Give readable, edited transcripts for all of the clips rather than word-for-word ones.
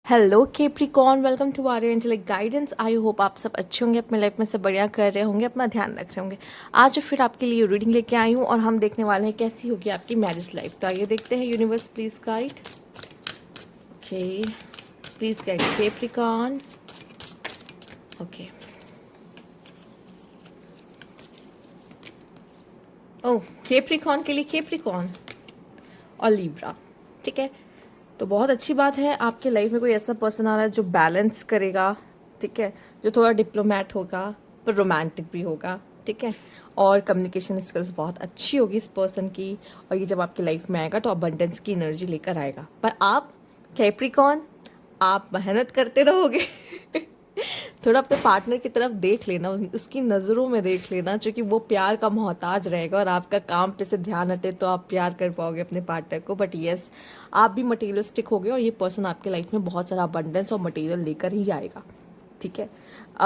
Hello Capricorn, welcome to our angelic guidance. I hope आप सब अच्छे होंगे, अपने लाइफ में से बढ़िया कर रहे होंगे, अपना ध्यान रख रहे होंगे। आज फिर आपके लिए रीडिंग लेके आई हूँ और हम देखने वाले हैं कैसी होगी आपकी मैरिज लाइफ। तो आइए देखते हैं। Universe please guide. Okay, please guide Capricorn. Okay, oh Capricorn के लिए केप्रिकॉन और लिब्रा। ठीक है, तो बहुत अच्छी बात है। आपके लाइफ में कोई ऐसा पर्सन आ रहा है जो बैलेंस करेगा। ठीक है, जो थोड़ा डिप्लोमेट होगा पर रोमांटिक भी होगा। ठीक है, और कम्युनिकेशन स्किल्स बहुत अच्छी होगी इस पर्सन की। और ये जब आपकी लाइफ में आएगा तो अबंडेंस की एनर्जी लेकर आएगा। पर आप कैप्रिकॉन, आप मेहनत करते रहोगे। थोड़ा अपने पार्टनर की तरफ देख लेना, उसकी नज़रों में देख लेना, क्योंकि वो प्यार का मोहताज रहेगा और आपका काम पे से ध्यान हटे तो आप प्यार कर पाओगे अपने पार्टनर को। बट यस, आप भी मटेरियलिस्टिक होगे और ये पर्सन आपके लाइफ में बहुत सारा अबंडेंस और मटेरियल लेकर ही आएगा। ठीक है,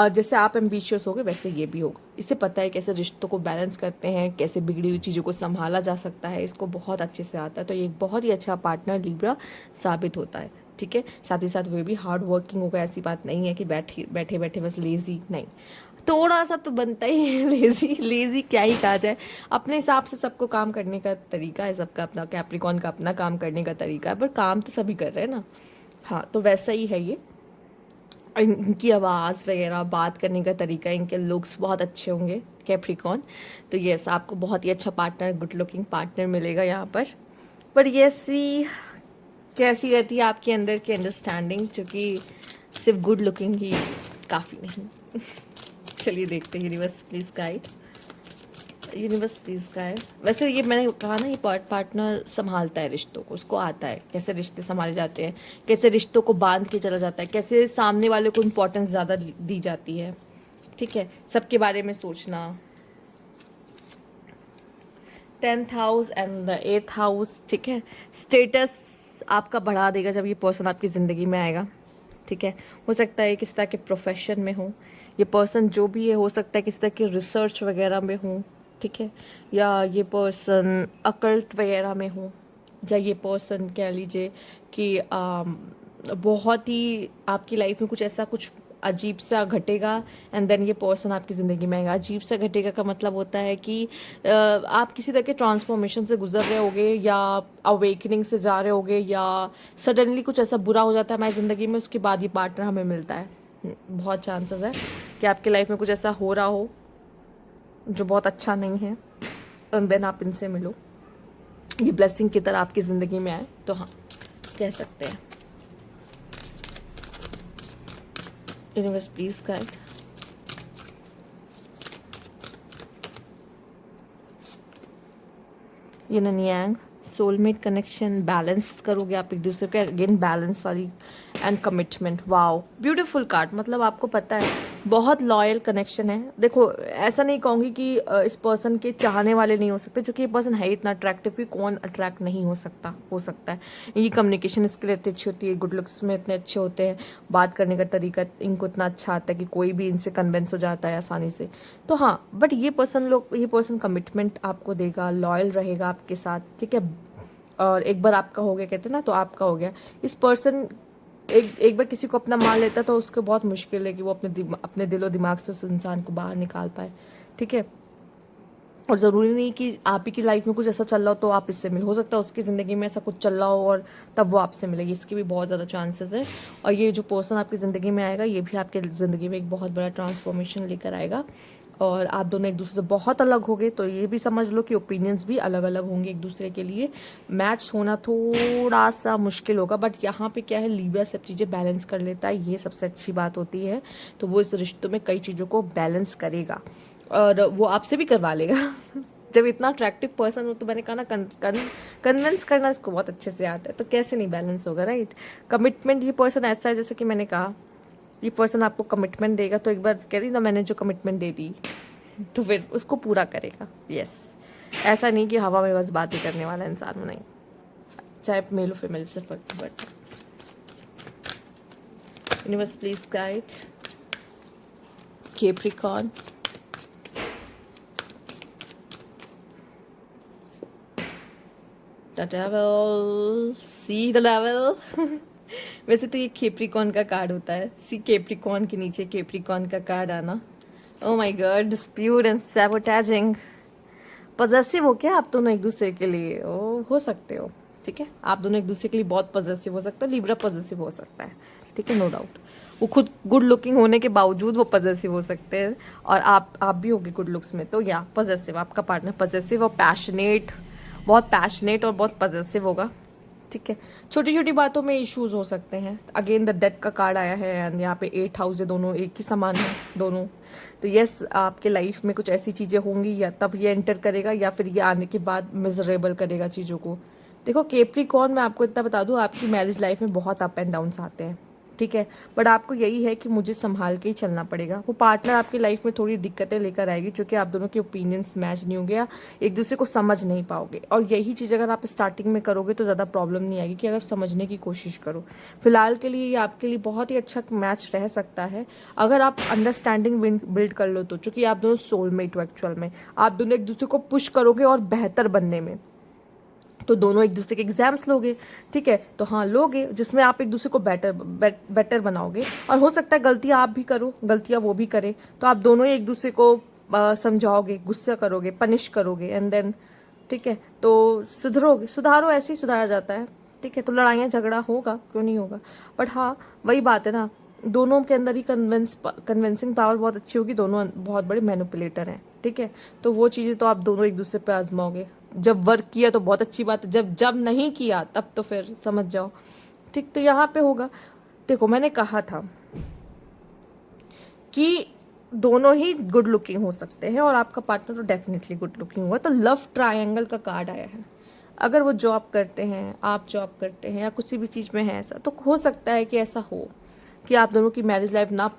जैसे आप एम्बिशियस होगे वैसे ये भी होगा। इसे पता है कैसे रिश्तों को बैलेंस करते हैं, कैसे बिगड़ी हुई चीज़ों को संभाला जा सकता है, इसको बहुत अच्छे से आता है। तो ये एक बहुत ही अच्छा पार्टनर लिब्रा साबित होता है। ठीक है, साथ ही साथ वे भी हार्ड वर्किंग होगा। ऐसी बात नहीं है कि बैठे बैठे बैठे बस लेजी, नहीं, थोड़ा सा तो बनता ही है। लेजी लेजी क्या ही कहा जाए, अपने हिसाब से सबको काम करने का तरीका है, सबका अपना, कैप्रिकॉन का अपना काम करने का तरीका है, पर काम तो सभी कर रहे हैं ना। हाँ, तो वैसा ही है ये। इनकी आवाज़ वगैरह, बात करने का तरीका, इनके लुक्स बहुत अच्छे होंगे कैप्रिकॉन। तो यस, आपको बहुत ही अच्छा पार्टनर, गुड लुकिंग पार्टनर मिलेगा यहाँ पर। ये सी कैसी रहती है आपके अंदर की अंडरस्टैंडिंग, क्योंकि सिर्फ गुड लुकिंग ही काफ़ी नहीं। चलिए देखते हैं। Universe please guide, universe please guide. वैसे ये मैंने कहा ना, ये पार्टनर संभालता है रिश्तों को, उसको आता है कैसे रिश्ते संभाले जाते हैं, कैसे रिश्तों को बांध के चला जाता है, कैसे सामने वाले को इम्पोर्टेंस ज़्यादा दी जाती है। ठीक है, सबके बारे में सोचना। 10th house and the 8th house. ठीक है, स्टेटस आपका बढ़ा देगा जब ये पर्सन आपकी ज़िंदगी में आएगा। ठीक है, हो सकता है किसी तरह के प्रोफेशन में हो ये पर्सन, जो भी है, हो सकता है किसी तरह की रिसर्च वगैरह में हो। ठीक है, या ये पर्सन अकल्ट वगैरह में हो, या ये पर्सन कह लीजिए कि बहुत ही आपकी लाइफ में कुछ ऐसा कुछ अजीब सा घटेगा एंड देन ये पर्सन आपकी ज़िंदगी में आएगा। अजीब सा घटेगा का मतलब होता है कि आप किसी तरह के ट्रांसफॉर्मेशन से गुजर रहे होगे, या अवेकनिंग से जा रहे होगे, या सडनली कुछ ऐसा बुरा हो जाता है हमारी ज़िंदगी में, उसके बाद ये पार्टनर हमें मिलता है। बहुत चांसेस है कि आपके लाइफ में कुछ ऐसा हो रहा हो जो बहुत अच्छा नहीं है, एंड देन आप इनसे मिलो, ये ब्लेसिंग की तरह आपकी ज़िंदगी में आए। तो हाँ, कह सकते हैं। Universe please guide. Yin and yang, soulmate connection, balance करोगे आप एक दूसरे के, अगेन बैलेंस वाली, and commitment. Wow, beautiful card. मतलब आपको पता है बहुत लॉयल कनेक्शन है। देखो, ऐसा नहीं कहूँगी कि इस पर्सन के चाहने वाले नहीं हो सकते, क्योंकि ये पर्सन है इतना अट्रैक्टिव कि कौन अट्रैक्ट नहीं हो सकता है। ये कम्युनिकेशन स्किल इतनी अच्छी होती है, गुड लुक्स में इतने अच्छे होते हैं, बात करने का तरीका इनको इतना अच्छा आता है कि कोई भी इनसे कन्विंस हो जाता है आसानी से। तो हाँ, बट ये पर्सन कमिटमेंट आपको देगा, लॉयल रहेगा आपके साथ। ठीक है, और एक बार आपका हो गया, कहते हैं ना, तो आपका हो गया। इस पर्सन एक बार किसी को अपना मान लेता तो उसको बहुत मुश्किल है कि वो अपने दिलो दिमाग से उस इंसान को बाहर निकाल पाए। ठीक है, और ज़रूरी नहीं कि आप ही की लाइफ में कुछ ऐसा चल रहा हो तो आप इससे मिल, हो सकता है उसकी ज़िंदगी में ऐसा कुछ चल रहा हो और तब वो आपसे मिलेगी, इसके भी बहुत ज़्यादा चांसेस है। और ये जो पर्सन आपकी ज़िंदगी में आएगा, ये भी आपके ज़िंदगी में एक बहुत बड़ा ट्रांसफॉर्मेशन लेकर आएगा, और आप दोनों एक दूसरे से बहुत अलग होंगे। तो ये भी समझ लो कि ओपिनियंस भी अलग अलग होंगे एक दूसरे के लिए, मैच होना थोड़ा सा मुश्किल होगा। बट यहाँ पे क्या है, लिब्रा सब चीज़ें बैलेंस कर लेता है, ये सबसे अच्छी बात होती है। तो वो इस रिश्तों में कई चीज़ों को बैलेंस करेगा और वो आपसे भी करवा लेगा। जब इतना अट्रैक्टिव पर्सन हो तो मैंने कहा ना, कन्विंस करना इसको बहुत अच्छे से आता है, तो कैसे नहीं बैलेंस होगा, राइट। कमिटमेंट, ये पर्सन ऐसा है जैसे कि मैंने कहा, ये पर्सन आपको कमिटमेंट देगा तो एक बार कह दी ना मैंने, जो कमिटमेंट दे दी तो फिर उसको पूरा करेगा। यस, ऐसा नहीं कि हवा में बस बातें करने वाला इंसान नहीं, चाहे मेल फीमेल से फर्क but. Universe please guide Capricorn. The devil, see the devil. वैसे तो ये केप्रिकॉन का कार्ड होता है, सी केप्रिकॉन के नीचे केप्रिकॉन का कार्ड आना। Oh my God, dispute and sabotaging. Possessive हो क्या आप दोनों एक दूसरे के लिए? ओ हो सकते हो, ठीक है, आप दोनों एक दूसरे के लिए बहुत पॉजेसिव हो सकता है। लिब्रा पॉजेसिव हो सकता है, ठीक है, नो डाउट। वो खुद गुड लुकिंग होने के बावजूद वो पॉजेसिव हो सकते हैं, और आप भी होगे गुड लुक्स में, तो या पॉजेसिव, आपका पार्टनर पॉजेसिव और पैशनेट, बहुत पैशनेट और बहुत पॉजेसिव होगा, ठीक है। छोटी छोटी बातों में इश्यूज हो सकते हैं। अगेन द डेथ का कार्ड आया है एंड यहाँ पे 8 हाउस है, दोनों एक ही समान है दोनों। तो यस, आपके लाइफ में कुछ ऐसी चीज़ें होंगी, या तब ये एंटर करेगा या फिर ये आने के बाद मिजरेबल करेगा चीज़ों को। देखो केप्रिकॉर्न, मैं आपको इतना बता दूँ, आपकी मैरिज लाइफ में बहुत अप एंड डाउन्स आते हैं, ठीक है, बट आपको यही है कि मुझे संभाल के ही चलना पड़ेगा। वो पार्टनर आपकी लाइफ में थोड़ी दिक्कतें लेकर आएगी, क्योंकि आप दोनों के ओपिनियंस मैच नहीं होंगे, या एक दूसरे को समझ नहीं पाओगे। और यही चीज़ अगर आप स्टार्टिंग में करोगे तो ज़्यादा प्रॉब्लम नहीं आएगी, कि अगर समझने की कोशिश करो। फिलहाल के लिए ये आपके लिए बहुत ही अच्छा मैच रह सकता है, अगर आप अंडरस्टैंडिंग बिल्ड कर लो तो। चूँकि आप दोनों सोलमेट हो एक्चुअल में, आप दोनों एक दूसरे को पुश करोगे और बेहतर बनने में, तो दोनों एक दूसरे के एग्जाम्स लोगे, ठीक है, तो हाँ लोगे, जिसमें आप एक दूसरे को बेटर बनाओगे। और हो सकता है गलतियाँ आप भी करो, गलतियाँ वो भी करे, तो आप दोनों ही एक दूसरे को समझाओगे, गुस्सा करोगे, पनिश करोगे, एंड देन ठीक है, तो सुधारो, ऐसे ही सुधारा जाता है, ठीक है। तो लड़ाइयाँ झगड़ा होगा, क्यों नहीं होगा, बट हाँ वही बात है ना, दोनों के अंदर ही कन्विंसिंग पावर बहुत अच्छी होगी, दोनों बहुत बड़े मैनिपुलेटर हैं, ठीक है। तो वो चीज़ें तो आप दोनों एक दूसरे पे आजमाओगे। जब वर्क किया तो बहुत अच्छी बात है, जब जब नहीं किया तब तो फिर समझ जाओ, ठीक। तो यहाँ पे होगा, देखो मैंने कहा था कि दोनों ही गुड लुकिंग हो सकते हैं, और आपका पार्टनर तो डेफिनेटली गुड लुकिंग हुआ। तो लव ट्रायंगल का कार्ड आया है। अगर वो जॉब करते हैं, आप जॉब करते हैं, या किसी भी चीज़ में है ऐसा, तो हो सकता है कि ऐसा हो कि आप दोनों की मैरिज लाइफ ना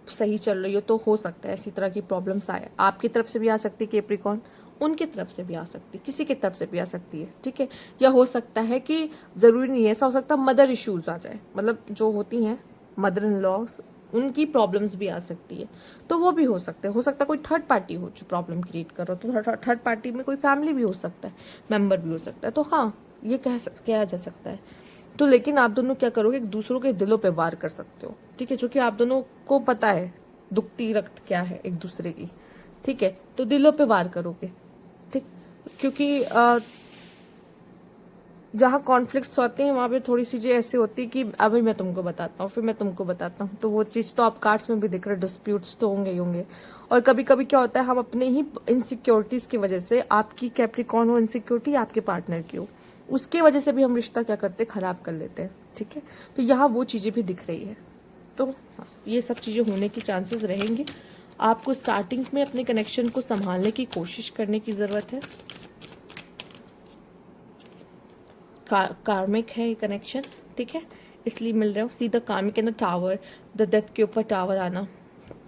सही चल रही हो, तो हो सकता है इसी तरह की प्रॉब्लम्स आए। आपकी तरफ से भी आ सकती है केप्रिकॉन, उनकी तरफ से भी आ सकती है, किसी की तरफ से भी आ सकती है, ठीक है। या हो सकता है कि ज़रूरी नहीं है, ऐसा हो सकता है मदर इश्यूज आ जाए, मतलब जो होती हैं मदर इन लॉ, उनकी प्रॉब्लम्स भी आ सकती है, तो वो भी हो सकता है। हो सकता है कोई थर्ड पार्टी हो जो प्रॉब्लम क्रिएट कर रहा हो, तो थर्ड पार्टी में कोई फैमिली भी हो सकता है, मेंबर भी हो सकता है, तो हाँ ये कहा जा सकता है। तो लेकिन आप दोनों क्या करोगे, एक दूसरों के दिलों पे वार कर सकते हो, ठीक है, क्योंकि आप दोनों को पता है दुखती रक्त क्या है एक दूसरे की, ठीक है, तो दिलों पे वार करोगे, ठीक। क्योंकि जहाँ कॉन्फ्लिक्ट्स होते हैं वहाँ पे थोड़ी सी चीज़ें ऐसी होती है कि अभी मैं तुमको बताता हूँ, फिर मैं तुमको बताता हूँ, तो वो चीज़ तो आप कार्ड्स में भी दिख रहे, डिस्प्यूट्स तो होंगे ही होंगे। और कभी कभी क्या होता है, हम अपने ही इनसिक्योरिटीज़ की वजह से, आपकी कैप्रिकॉर्न हो इनसिक्योरिटी, आपके पार्टनर की हो, उसके वजह से भी हम रिश्ता क्या करते हैं, ख़राब कर लेते हैं, ठीक है। तो यहाँ वो चीज़ें भी दिख रही है, तो हाँ ये सब चीज़ें होने की चांसेस रहेंगे। आपको स्टार्टिंग में अपने कनेक्शन को संभालने की कोशिश करने की ज़रूरत है। कार्मिक है ये कनेक्शन, ठीक है, इसलिए मिल रहे हो। सीधा कार्मिक है ना, टावर, द डेथ के ऊपर टावर आना,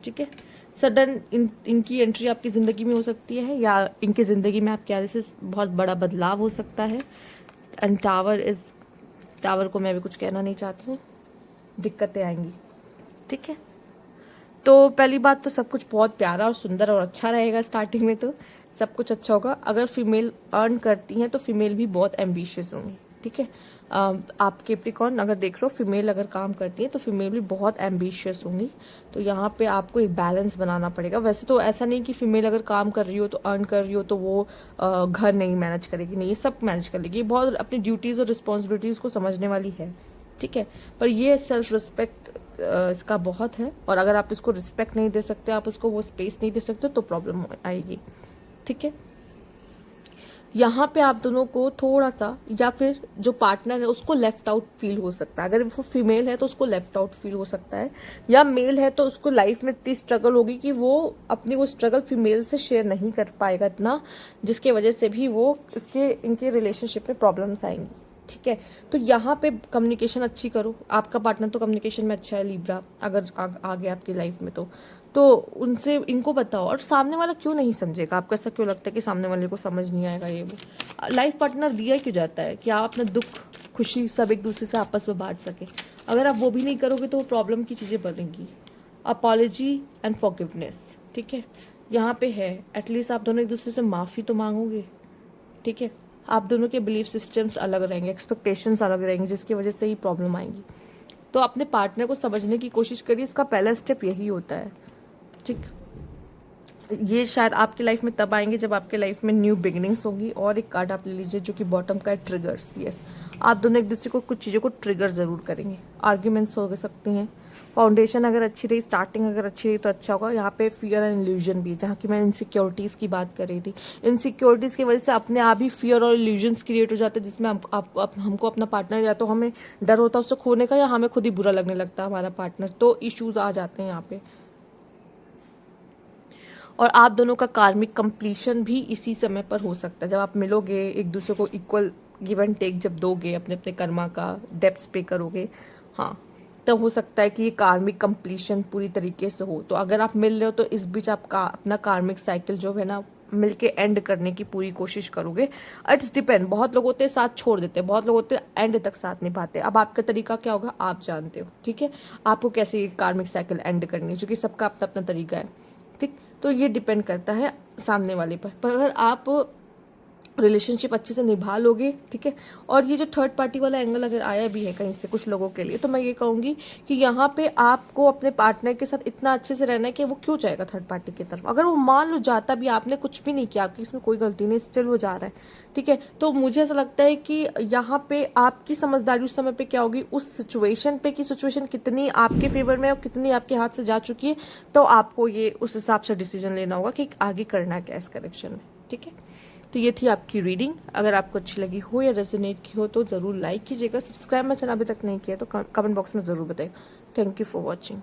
ठीक है। सडन इनकी एंट्री आपकी ज़िंदगी में हो सकती है, या इनकी ज़िंदगी में आपके आने से बहुत बड़ा बदलाव हो सकता है। एंड टावर को मैं भी कुछ कहना नहीं चाहती हूँ, दिक्कतें आएंगी, ठीक है। तो पहली बात तो सब कुछ बहुत प्यारा और सुंदर और अच्छा रहेगा स्टार्टिंग में, तो सब कुछ अच्छा होगा। अगर फीमेल अर्न करती हैं तो फीमेल भी बहुत एम्बिशियस होंगी, ठीक है। आप केप्रिकॉर्न अगर देख रहे हो, फीमेल अगर काम करती है तो फीमेल भी बहुत एम्बिशियस होंगी। तो यहाँ पे आपको एक बैलेंस बनाना पड़ेगा। वैसे तो ऐसा नहीं कि फीमेल अगर काम कर रही हो तो अर्न कर रही हो तो वो घर नहीं मैनेज करेगी, नहीं, ये सब मैनेज कर लेगी, बहुत अपनी ड्यूटीज़ और रिस्पॉन्सिबिलिटीज़ को समझने वाली है, ठीक है। पर ये सेल्फ रिस्पेक्ट इसका बहुत है, और अगर आप इसको रिस्पेक्ट नहीं दे सकते, आप उसको वो स्पेस नहीं दे सकते, तो प्रॉब्लम आएगी, ठीक है। यहाँ पे आप दोनों को थोड़ा सा, या फिर जो पार्टनर है उसको लेफ्ट आउट फील हो सकता है। अगर वो फीमेल है तो उसको लेफ्ट आउट फील हो सकता है, या मेल है तो उसको लाइफ में इतनी स्ट्रगल होगी कि वो अपनी वो स्ट्रगल फीमेल से शेयर नहीं कर पाएगा इतना, जिसके वजह से भी वो इनके रिलेशनशिप में प्रॉब्लम्स आएंगी, ठीक है। तो यहाँ पे कम्युनिकेशन अच्छी करो। आपका पार्टनर तो कम्युनिकेशन में अच्छा है, लिब्रा, अगर आ गया आपकी लाइफ में तो उनसे इनको बताओ। और सामने वाला क्यों नहीं समझेगा? आपको ऐसा क्यों लगता है कि सामने वाले को समझ नहीं आएगा? ये वो लाइफ पार्टनर दिया क्यों जाता है कि आप अपना दुख खुशी सब एक दूसरे से आपस में बांट सके। अगर आप वो भी नहीं करोगे तो वो प्रॉब्लम की चीज़ें बनेंगी। अपॉलॉजी एंड फॉरगिवनेस, ठीक है, यहाँ पे है। एटलीस्ट आप दोनों एक दूसरे से माफ़ी तो मांगोगे, ठीक है। आप दोनों के बिलीफ सिस्टम्स अलग रहेंगे, एक्सपेक्टेशंस अलग रहेंगे, जिसकी वजह से ही प्रॉब्लम आएंगी। तो अपने पार्टनर को समझने की कोशिश करिए, इसका पहला स्टेप यही होता है। ठीक, ये शायद आपकी लाइफ में तब आएंगे जब आपके लाइफ में न्यू बिगिनिंग्स होंगी। और एक कार्ड आप ले लीजिए जो कि बॉटम का है, ट्रिगर्स। यस, आप दोनों एक दूसरे को कुछ चीज़ों को ट्रिगर ज़रूर करेंगे। आर्ग्यूमेंट्स हो सकते हैं। फाउंडेशन अगर अच्छी रही, स्टार्टिंग अगर अच्छी रही तो अच्छा होगा। यहाँ पे फियर एंड इल्यूजन भी है, जहाँ की मैं इनसिक्योरिटीज़ की बात कर रही थी। इनसिक्योरिटीज़ की वजह से अपने आप ही फियर और इल्यूजन्स क्रिएट हो जाते हैं, जिसमें हमको अपना पार्टनर, या तो हमें डर होता है उससे खोने का, या हमें खुद ही बुरा लगने लगता है हमारा पार्टनर। तो इश्यूज आ जाते हैं यहाँ पे। और आप दोनों का कार्मिक कंप्लीशन भी इसी समय पर हो सकता है, जब आप मिलोगे, एक दूसरे को इक्वल गिव एंड टेक जब दोगे, अपने अपने कर्मा का डेप्स पे करोगे, हाँ, तब हो सकता है कि ये कार्मिक कंप्लीशन पूरी तरीके से हो। तो अगर आप मिल रहे हो तो इस बीच आपका अपना कार्मिक साइकिल जो है ना मिलके एंड करने की पूरी कोशिश करोगे। इट्स डिपेंड, बहुत लोग होते हैं साथ छोड़ देते हैं, बहुत लोग होते हैं एंड तक साथ निभाते हैं। अब आपका तरीका क्या होगा आप जानते हो, ठीक है, आपको कैसे कार्मिक साइकिल एंड करनी है, क्योंकि सबका अपना अपना तरीका है। ठीक, तो ये डिपेंड करता है सामने वाले पर अगर आप रिलेशनशिप अच्छे से निभा लोगे, ठीक है। और ये जो थर्ड पार्टी वाला एंगल अगर आया भी है कहीं से कुछ लोगों के लिए, तो मैं ये कहूँगी कि यहाँ पे आपको अपने पार्टनर के साथ इतना अच्छे से रहना है कि वो क्यों जाएगा थर्ड पार्टी की तरफ। अगर वो मान लो जाता भी, आपने कुछ भी नहीं किया, आपकी इसमें कोई गलती नहीं, स्टिल वो जा रहा है, ठीक है, तो मुझे ऐसा लगता है कि यहाँ पे आपकी समझदारी उस समय पे क्या होगी, उस सिचुएशन पे कि सिचुएशन कितनी आपके फेवर में और कितनी आपके हाथ से जा चुकी है, तो आपको ये उस हिसाब से डिसीजन लेना होगा कि आगे करना क्या इस करेक्शन में, ठीक है। तो ये थी आपकी रीडिंग। अगर आपको अच्छी लगी हो या रेजोनेट की हो तो ज़रूर लाइक कीजिएगा। सब्सक्राइब मेरा चैनल अभी तक नहीं किया तो कमेंट बॉक्स में ज़रूर बताइए। Thank you for watching.